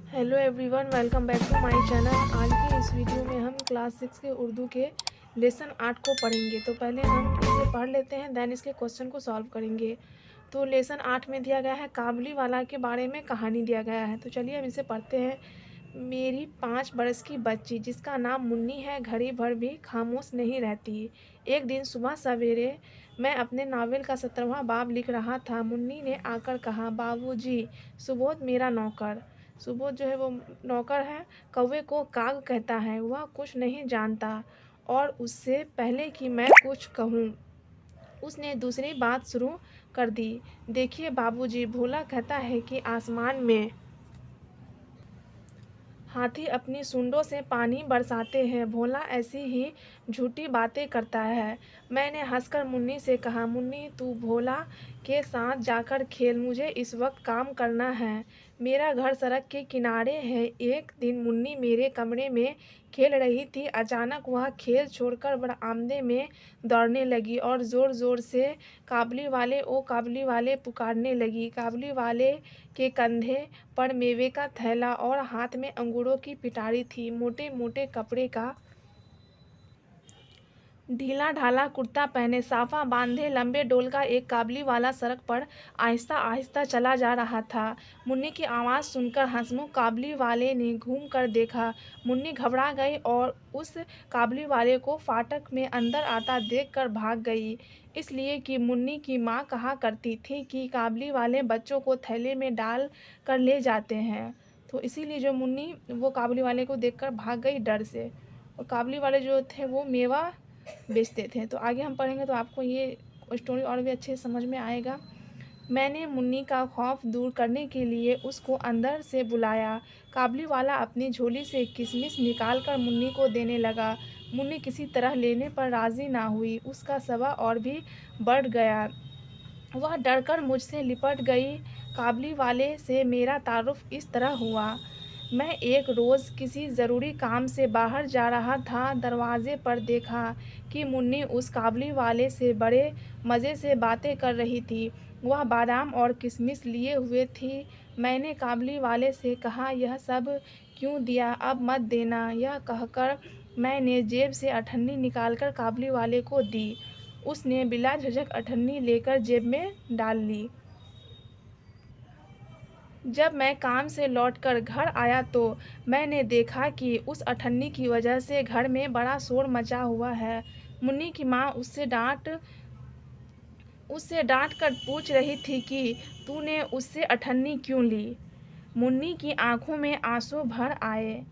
Hello everyone, welcome back to my channel. आज की इस वीडियो में हम क्लास 6 के उर्दू के लेसन 8 को पढ़ेंगे। तो पहले हम इसे पढ़ लेते हैं, देन इसके क्वेश्चन को सॉल्व करेंगे। तो लेसन 8 में दिया गया है काबुली वाला के बारे में कहानी दिया गया है। तो चलिए हम इसे पढ़ते हैं। मेरी 5 बरस की बच्ची जिसका नाम मुन्नी है घड़ी भर भी खामोश नहीं रहती। एक दिन सुबह सवेरे मैं अपने नावल का 17वां बाब लिख रहा था। मुन्नी ने आकर कहा, बाबूजी, सुबोध मेरा नौकर। सुबोध जो है वो नौकर है। कौवे को काग कहता है। वह कुछ नहीं जानता और उससे पहले कि मैं कुछ कहूँ उसने दूसरी बात शुरू कर दी। देखिए बाबूजी, भोला कहता है कि आसमान में हाथी अपनी सूंडों से पानी बरसाते हैं। भोला ऐसी ही झूठी बातें करता है। मैंने हंसकर मुन्नी से कहा, मुन्नी तू भोला के साथ जाकर खेल, मुझे इस वक्त काम करना है। मेरा घर सड़क के किनारे है। एक दिन मुन्नी मेरे कमरे में खेल रही थी। अचानक वह खेल छोड़कर बरामदे में दौड़ने लगी और ज़ोर ज़ोर से काबुली वाले ओ काबुली वाले पुकारने लगी। काबुली वाले के कंधे पर मेवे का थैला और हाथ में अंगूरों की पिटारी थी। मोटे मोटे कपड़े का ढीला ढाला कुर्ता पहने, साफा बांधे लंबे डोल का एक काबुली वाला सड़क पर आहिस्ता आहिस्ता चला जा रहा था। मुन्नी की आवाज़ सुनकर हंसमुख काबुली वाले ने घूम कर देखा। मुन्नी घबरा गई और उस काबुली वाले को फाटक में अंदर आता देखकर भाग गई। इसलिए कि मुन्नी की माँ कहा करती थी कि काबुली वाले बच्चों को थैले में डाल कर ले जाते हैं। तो इसीलिए जो मुन्नी वो काबुली वाले को देखकर भाग गई डर से। और काबुली वाले जो थे वो मेवा बेचते थे। तो आगे हम पढ़ेंगे तो आपको ये स्टोरी और भी अच्छे समझ में आएगा। मैंने मुन्नी का खौफ दूर करने के लिए उसको अंदर से बुलाया। काबुली वाला अपनी झोली से किशमिश निकाल कर मुन्नी को देने लगा। मुन्नी किसी तरह लेने पर राज़ी ना हुई। उसका सवा और भी बढ़ गया। वह डरकर मुझसे लिपट गई। काबुली वाले से मेरा तारुफ इस तरह हुआ। मैं एक रोज़ किसी ज़रूरी काम से बाहर जा रहा था। दरवाज़े पर देखा कि मुन्नी उस काबुली वाले से बड़े मज़े से बातें कर रही थी। वह बादाम और किशमिश लिए हुए थी। मैंने काबुली वाले से कहा, यह सब क्यों दिया, अब मत देना। यह कहकर मैंने जेब से अठन्नी निकालकर काबुली वाले को दी। उसने बिला झिझक अठन्नी लेकर जेब में डाल ली। जब मैं काम से लौटकर घर आया तो मैंने देखा कि उस अठन्नी की वजह से घर में बड़ा शोर मचा हुआ है। मुन्नी की माँ उससे डांट कर पूछ रही थी कि तूने उससे अठन्नी क्यों ली। मुन्नी की आंखों में आंसू भर आए।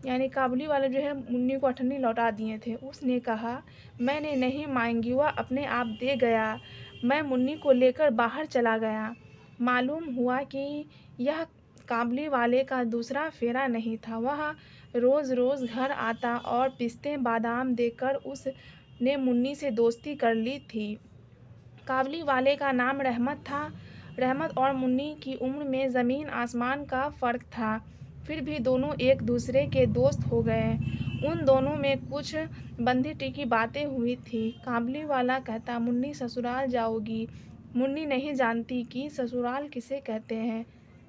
यानी काबुली वाले जो है मुन्नी को अठन्नी लौटा दिए थे। उसने कहा, मैंने नहीं मांगी, वह अपने आप दे गया। मैं मुन्नी को लेकर बाहर चला गया। मालूम हुआ कि यह काबुली वाले का दूसरा फेरा नहीं था। वह रोज़ रोज़ घर आता और पिस्ते बादाम देकर उसने मुन्नी से दोस्ती कर ली थी। काबुली वाले का नाम रहमत था। रहमत और मुन्नी की उम्र में ज़मीन आसमान का फ़र्क था। फिर भी दोनों एक दूसरे के दोस्त हो गए। उन दोनों में कुछ बंधी टिकी बातें हुई थी। काबुली वाला कहता, मुन्नी ससुराल जाओगी। मुन्नी नहीं जानती कि ससुराल किसे कहते हैं,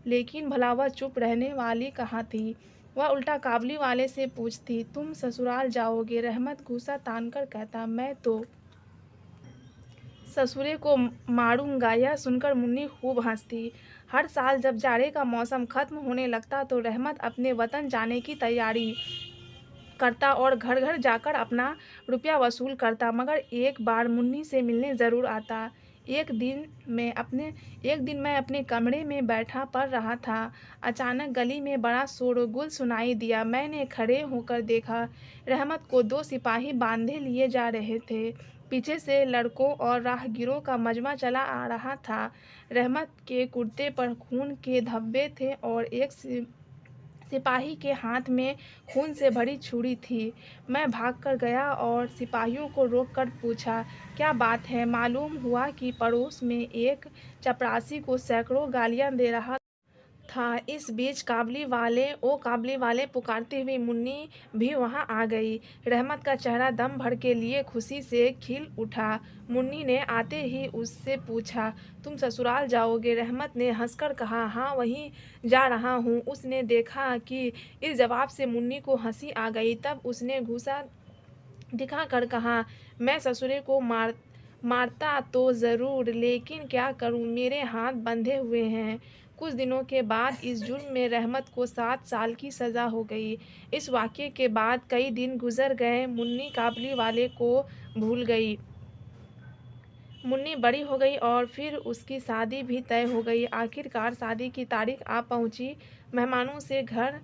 लेकिन भला वह चुप रहने वाली कहाँ थी। वह उल्टा काबुली वाले से पूछती, तुम ससुराल जाओगे। रहमत गुस्सा तानकर कहता, मैं तो ससुरे को मारूंगा। यह सुनकर मुन्नी खूब हंसती। हर साल जब जाड़े का मौसम खत्म होने लगता तो रहमत अपने वतन जाने की तैयारी करता और घर घर जाकर अपना रुपया वसूल करता, मगर एक बार मुन्नी से मिलने ज़रूर आता। एक दिन मैं अपने कमरे में बैठा पढ़ रहा था। अचानक गली में बड़ा शोरगुल सुनाई दिया। मैंने खड़े होकर देखा। रहमत को 2 सिपाही बांधे लिए जा रहे थे। पीछे से लड़कों और राहगीरों का मजमा चला आ रहा था। रहमत के कुर्ते पर खून के धब्बे थे और एक सिपाही के हाथ में खून से भरी छुरी थी। मैं भागकर गया और सिपाहियों को रोककर पूछा, क्या बात है। मालूम हुआ कि पड़ोस में एक चपरासी को सैकड़ों गालियां दे रहा था। इस बीच काबली वाले पुकारती हुई मुन्नी भी वहां आ गई। रहमत का चेहरा दम भर के लिए खुशी से खिल उठा। मुन्नी ने आते ही उससे पूछा, तुम ससुराल जाओगे? रहमत ने हंसकर कहा, हाँ वहीं जा रहा हूँ। उसने देखा कि इस जवाब से मुन्नी को हंसी आ गई। तब उसने गुस्सा दिखाकर कहा, मैं ससुरे को मारता तो ज़रूर, लेकिन क्या करूं, मेरे हाथ बंधे हुए हैं। कुछ दिनों के बाद इस जुर्म में रहमत को 7 साल की सज़ा हो गई। इस वाक़ये के बाद कई दिन गुज़र गए। मुन्नी काबली वाले को भूल गई। मुन्नी बड़ी हो गई और फिर उसकी शादी भी तय हो गई। आखिरकार शादी की तारीख आ पहुंची। मेहमानों से घर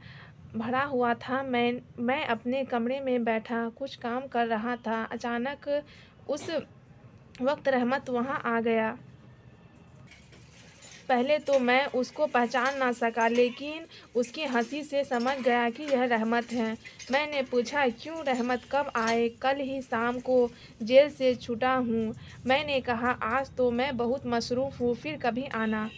भरा हुआ था। मैं अपने कमरे में बैठा कुछ काम कर रहा था। अचानक उस वक्त रहमत वहां आ गया। पहले तो मैं उसको पहचान ना सका, लेकिन उसकी हंसी से समझ गया कि यह रहमत है। मैंने पूछा, क्यों रहमत, कब आए? कल ही शाम को जेल से छूटा हूँ। मैंने कहा, आज तो मैं बहुत मसरूफ़ हूँ, फिर कभी आना।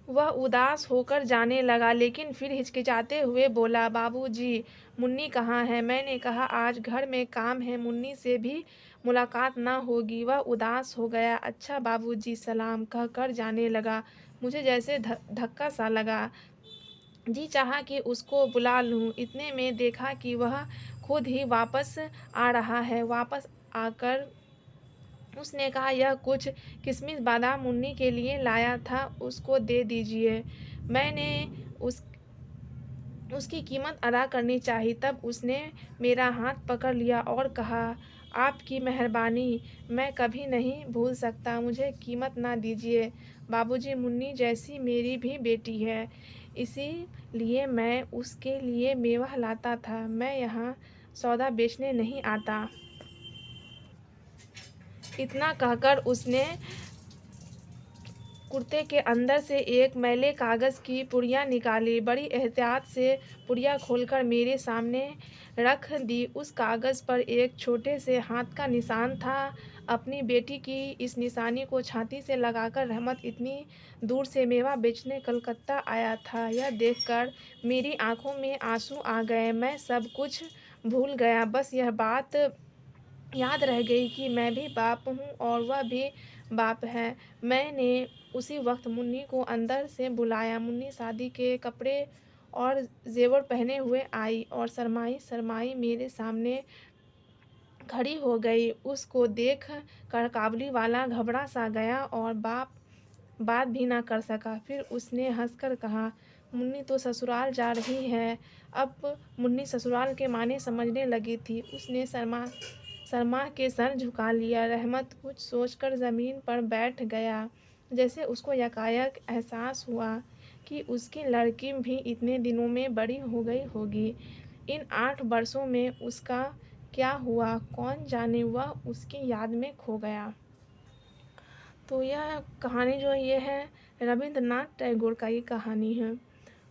वह उदास होकर जाने लगा, लेकिन फिर हिचकिचाते हुए बोला, बाबूजी, मुन्नी कहाँ है? मैंने कहा, आज घर में काम है, मुन्नी से भी मुलाकात ना होगी। वह उदास हो गया। अच्छा बाबूजी, सलाम कहकर जाने लगा। मुझे जैसे धक्का सा लगा। जी चाहा कि उसको बुला लूं। इतने में देखा कि वह खुद ही वापस आ रहा है। वापस आकर उसने कहा, यह कुछ किशमिश बादाम मुन्नी के लिए लाया था, उसको दे दीजिए। मैंने उस उसकी कीमत अदा करनी चाहिए। तब उसने मेरा हाथ पकड़ लिया और कहा, आपकी मेहरबानी मैं कभी नहीं भूल सकता, मुझे कीमत ना दीजिए। बाबूजी, मुन्नी जैसी मेरी भी बेटी है, इसीलिए मैं उसके लिए मेवा लाता था। मैं यहाँ सौदा बेचने नहीं आता। इतना कहकर उसने कुर्ते के अंदर से एक मैले कागज़ की पुड़िया निकाली। बड़ी एहतियात से पुड़िया खोलकर मेरे सामने रख दी। उस कागज़ पर एक छोटे से हाथ का निशान था। अपनी बेटी की इस निशानी को छाती से लगाकर रहमत इतनी दूर से मेवा बेचने कलकत्ता आया था। यह देखकर मेरी आंखों में आंसू आ गए। मैं सब कुछ भूल गया। बस यह बात याद रह गई कि मैं भी बाप हूँ और वह भी बाप है। मैंने उसी वक्त मुन्नी को अंदर से बुलाया। मुन्नी शादी के कपड़े और जेवर पहने हुए आई और शर्माई शर्माई मेरे सामने खड़ी हो गई। उसको देख कर काबली वाला घबरा सा गया और बात भी ना कर सका। फिर उसने हंसकर कहा, मुन्नी तो ससुराल जा रही है। अब मुन्नी ससुराल के माने समझने लगी थी। उसने शर्मा के सर झुका लिया। रहमत कुछ सोचकर ज़मीन पर बैठ गया। जैसे उसको यकायक एहसास हुआ कि उसकी लड़की भी इतने दिनों में बड़ी हो गई होगी। इन 8 वर्षों में उसका क्या हुआ, कौन जाने, वह उसकी याद में खो गया। तो यह कहानी जो है ये है रविंद्रनाथ टैगोर का ये कहानी है।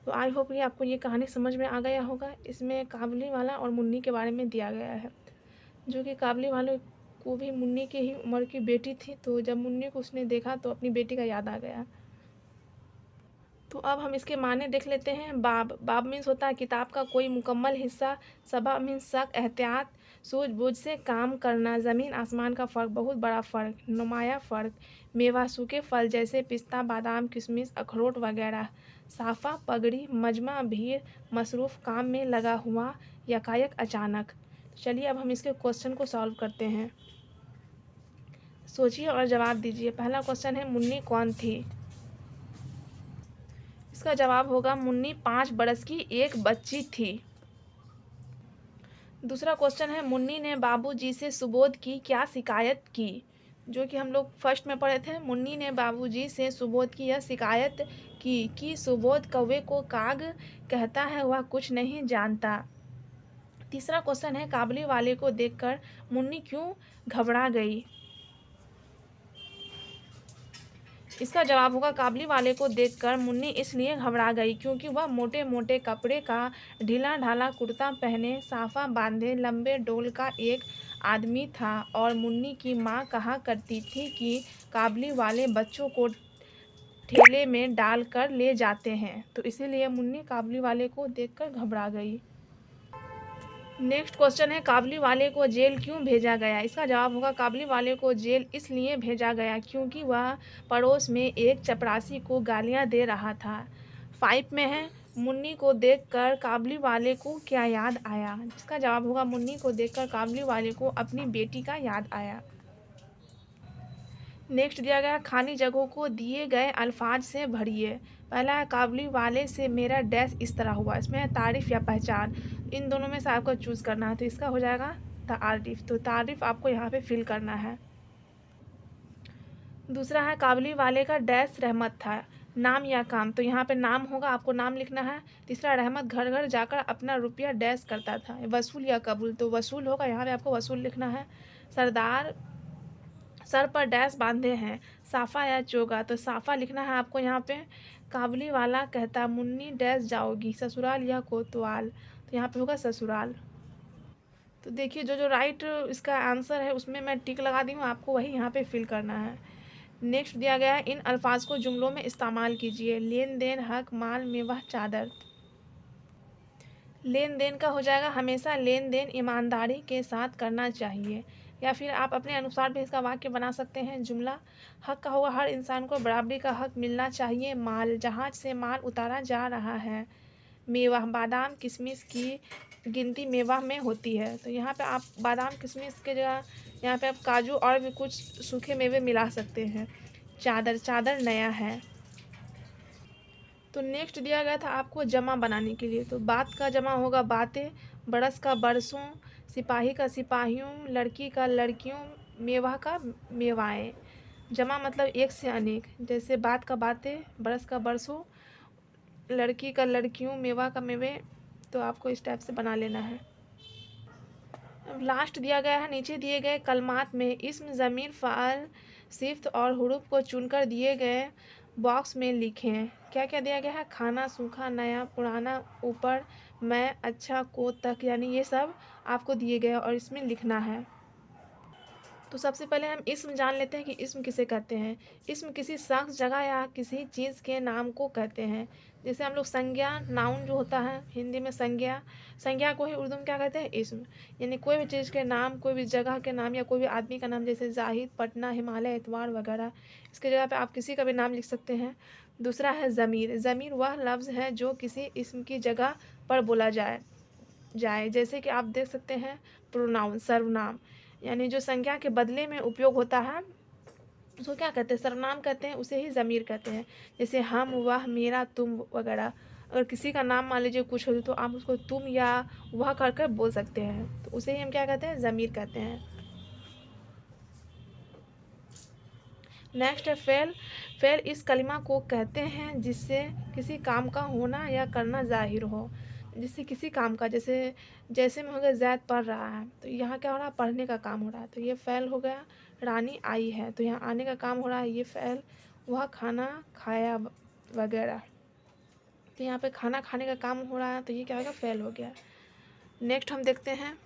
तो आई होप कि आपको ये कहानी समझ में आ गया होगा। इसमें काबली वाला और मुन्नी के बारे में दिया गया है, जो कि काबली वाले को भी मुन्नी की ही उम्र की बेटी थी। तो जब मुन्नी को उसने देखा तो अपनी बेटी का याद आ गया। तो अब हम इसके माने देख लेते हैं। बाब मीन्स होता है किताब का कोई मुकम्मल हिस्सा। सबा मीन्स शक, एहतियात, सूझबूझ से काम करना। ज़मीन आसमान का फ़र्क, बहुत बड़ा फ़र्क, नुमाया फ़र्क। मेवा, सूखे फल जैसे पिस्ता, बादाम, किशमिश, अखरोट वगैरह। साफ़ा, पगड़ी, मजमा, भीड़, मसरूफ़, काम में लगा हुआ, यकायक, अचानक। चलिए अब हम इसके क्वेश्चन को सॉल्व करते हैं। सोचिए और जवाब दीजिए। पहला क्वेश्चन है, मुन्नी कौन थी? इसका जवाब होगा, मुन्नी 5 बरस की एक बच्ची थी। दूसरा क्वेश्चन है, मुन्नी ने बाबूजी से सुबोध की क्या शिकायत की? जो कि हम लोग फर्स्ट में पढ़े थे। मुन्नी ने बाबूजी से सुबोध की यह शिकायत की कि सुबोध कौवे को काग कहता है, वह कुछ नहीं जानता। तीसरा क्वेश्चन है, काबली वाले को देखकर मुन्नी क्यों घबरा गई? इसका जवाब होगा, काबली वाले को देखकर मुन्नी इसलिए घबरा गई क्योंकि वह मोटे मोटे कपड़े का ढीला ढाला कुर्ता पहने, साफा बांधे, लंबे डोल का एक आदमी था। और मुन्नी की माँ कहा करती थी कि काबली वाले बच्चों को ठेले में डालकर ले जाते हैं। तो इसीलिए मुन्नी काबुली वाले को देखकर घबरा गई। नेक्स्ट क्वेश्चन है, काबुली वाले को जेल क्यों भेजा गया? इसका जवाब होगा, काबुली वाले को जेल इसलिए भेजा गया क्योंकि वह पड़ोस में एक चपरासी को गालियां दे रहा था। 5 में है, मुन्नी को देखकर काबुली वाले को क्या याद आया? इसका जवाब होगा, मुन्नी को देखकर काबुली वाले को अपनी बेटी का याद आया। नेक्स्ट दिया गया, खाली जगहों को दिए गए अल्फाज से भरिए। पहला है, काबुली वाले से मेरा डैश इस तरह हुआ। इसमें है तारीफ़ या पहचान, इन दोनों में से आपको चूज़ करना है। तो इसका हो जाएगा तारीफ़, तो तारीफ़ आपको यहाँ पे फिल करना है। दूसरा है, काबुली वाले का डैश रहमत था, नाम या काम, तो यहाँ पे नाम होगा, आपको नाम लिखना है। तीसरा, रहमत घर घर जाकर अपना रुपया डैश करता था, वसूल या कबूल, तो वसूल होगा, यहाँ पे आपको वसूल लिखना है। सरदार सर पर डैश बांधे हैं, साफ़ा या चोगा, तो साफ़ा लिखना है आपको यहाँ पे। काबुली वाला कहता, मुन्नी डैश जाओगी, ससुराल या कोतवाल, तो यहाँ पे होगा ससुराल। तो देखिए, जो जो राइट इसका आंसर है उसमें मैं टिक लगा दी हूँ, आपको वही यहाँ पे फिल करना है। नेक्स्ट दिया गया है, इन अल्फाज को जुमलों में इस्तेमाल कीजिए। लेन देन, हक, माल, मेवा, चादर। लेन देन का हो जाएगा, हमेशा लेन देन ईमानदारी के साथ करना चाहिए, या फिर आप अपने अनुसार भी इसका वाक्य बना सकते हैं जुमला। हक का होगा, हर इंसान को बराबरी का हक मिलना चाहिए। माल, जहाज से माल उतारा जा रहा है। मेवा, बादाम किशमिश की गिनती मेवा में होती है, तो यहाँ पे आप बादाम किशमिश के जगह यहाँ पे आप काजू और भी कुछ सूखे मेवे मिला सकते हैं। चादर, चादर नया है। तो नेक्स्ट दिया गया था आपको जमा बनाने के लिए, तो बात का जमा होगा बातें, बरस का बरसों, सिपाही का सिपाहियों, लड़की का लड़कियों, मेवा का मेवाएं। जमा मतलब एक से अनेक, जैसे बात का बातें, बरस का बरसों, लड़की का लड़कियों, मेवा का मेवे, तो आपको इस टाइप से बना लेना है। अब लास्ट दिया गया है, नीचे दिए गए कलमात में इस्म, ज़मीर, फ़ाइल, सिफ्त और हुरूफ को चुनकर दिए गए बॉक्स में लिखें। क्या क्या दिया गया है? खाना, सूखा, नया, पुराना, ऊपर, मैं, अच्छा, को, तक, यानी ये सब आपको दिए गए और इसमें लिखना है। तो सबसे पहले हम इस्म जान लेते हैं कि इस्म किसे कहते हैं। इस्म किसी शख्स, जगह या किसी चीज़ के नाम को कहते हैं। जैसे हम लोग संज्ञा, नाउन जो होता है हिंदी में संज्ञा, संज्ञा को ही उर्दू में क्या कहते हैं? इस्म। यानी कोई भी चीज़ के नाम, कोई भी जगह के नाम या कोई भी आदमी का नाम, जैसे जाहिद, पटना, हिमालय, इतवार वगैरह, इसके जगह पे आप किसी का भी नाम लिख सकते हैं। दूसरा है ज़मीर। ज़मीर वह लफ्ज़ है जो किसी इस्म की जगह पर बोला जाए, जैसे कि आप देख सकते हैं प्रोनाउन, सर्वनाम, यानी जो संज्ञा के बदले में उपयोग होता है उसको क्या कहते हैं? सर्वनाम कहते हैं, उसे ही ज़मीर कहते हैं। जैसे हम, वह, मेरा, तुम वगैरह। अगर किसी का नाम मान लीजिए कुछ हो तो आप उसको तुम या वह कर कर बोल सकते हैं, तो उसे ही हम क्या कहते हैं? ज़मीर कहते हैं। नेक्स्ट है फ़ेल। फ़ेल इस कलिमा को कहते हैं जिससे किसी काम का होना या करना ज़ाहिर हो। जिससे किसी काम का, जैसे जैसे में हो गया ज़ैद पढ़ रहा है, तो यहाँ क्या हो रहा है? पढ़ने का काम हो रहा है, तो ये फ़ेल हो गया। रानी आई है, तो यहाँ आने का काम हो रहा है, ये फ़ेल। वह खाना खाया वगैरह, तो यहाँ पे खाना खाने का काम हो रहा है, तो ये क्या होगा? फ़ेल हो गया। नेक्स्ट हम देखते हैं,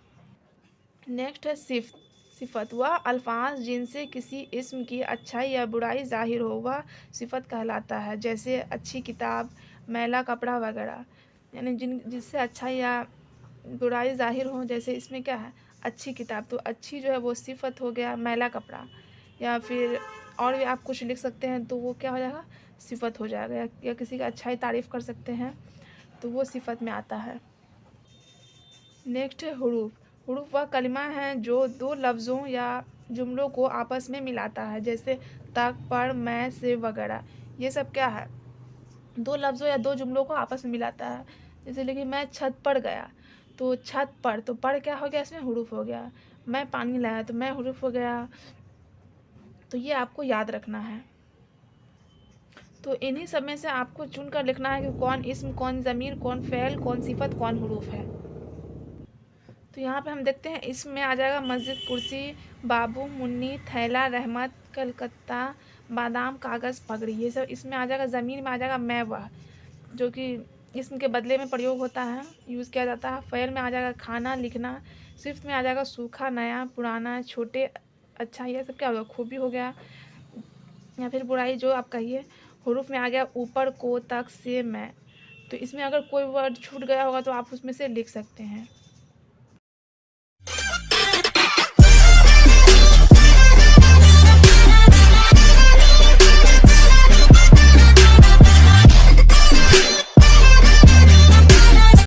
नेक्स्ट है सिफत। वह अल्फाज जिनसे किसी इस्म की अच्छाई या बुराई ज़ाहिर हो वह सिफत कहलाता है। जैसे अच्छी किताब, मैला कपड़ा वगैरह, यानी जिससे अच्छाई या बुराई ज़ाहिर हो, जैसे इसमें क्या है? अच्छी किताब, तो अच्छी जो है वो सिफत हो गया। मैला कपड़ा, या फिर और भी आप कुछ लिख सकते हैं, तो वो क्या हो जाएगा? सिफत हो जाएगा। या किसी का अच्छाई तारीफ़ कर सकते हैं, तो वो सिफत में आता है। नेक्स्ट है हुरूफ। हुरूफ वह कलिमा है जो दो लफ्ज़ों या जुमलों को आपस में मिलाता है, जैसे तक, पर, मैं, से वगैरह। ये सब क्या है? दो लफ्ज़ों या दो जुमलों को आपस में मिलाता है। जैसे लेकिन मैं छत पर गया, तो छत पर, तो पर क्या हो गया? इसमें हुरूफ हो गया। मैं पानी लाया, तो मैं हुरूफ हो गया। तो ये आपको याद रखना है। तो इन्हीं सब में से आपको चुन कर लिखना है कि कौन इस्म, कौन ज़मीर, कौन फ़ेल, कौन सिफत, कौन हुरूफ है। तो यहाँ पे हम देखते हैं इसमें आ जाएगा मस्जिद, कुर्सी, बाबू, मुन्नी, थैला, रहमत, कलकत्ता, बादाम, कागज़, पगड़ी, ये सब इसमें आ जाएगा। ज़मीर में आ जाएगा मैं, वह, जो कि इसम के बदले में प्रयोग होता है, यूज़ किया जाता है। फ़ेल में आ जाएगा खाना, लिखना। सिफ्त में आ जाएगा सूखा, नया, पुराना, छोटे, अच्छा, ये सब क्या होगा? खूबी हो गया, या फिर बुराई जो आप कहिए। हुरूफ में आ गया ऊपर को, तक, से, मैं। तो इसमें अगर कोई वर्ड छूट गया होगा तो आप उसमें से लिख सकते हैं।